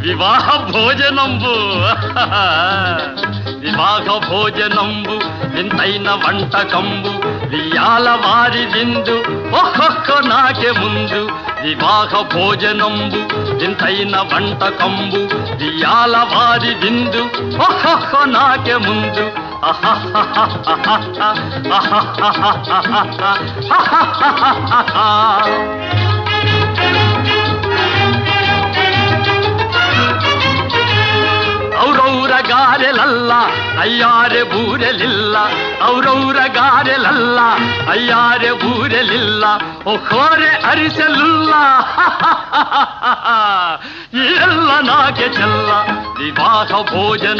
వివాహ భోజనంబు వివాహ భోజనంబు వింతైన వంటకంబు వియాల వారి విందు ఒక్కొక్క నాకే ముందు వివాహ భోజనంబు వింతైన వంటకంబు వియాల వారి విందు ఒక్కొక్క నాకే ముందు ಔರೌರ ಗಾರೆಲಲ್ಲ ಅಯ್ಯಾರೆ ಬೂರೆಲಿಲ್ಲ ಔರೌರ ಗಾರೆಲಲ್ಲ ಅಯ್ಯಾರೆ ಬೂರೆಲಿಲ್ಲ ಒಖೋರೆ ಅರಿಸಲಿಲ್ಲ ಎಲ್ಲ ನಾಗೆ ಚೆಲ್ಲ ವಿವಾಹ ಭೋಜನ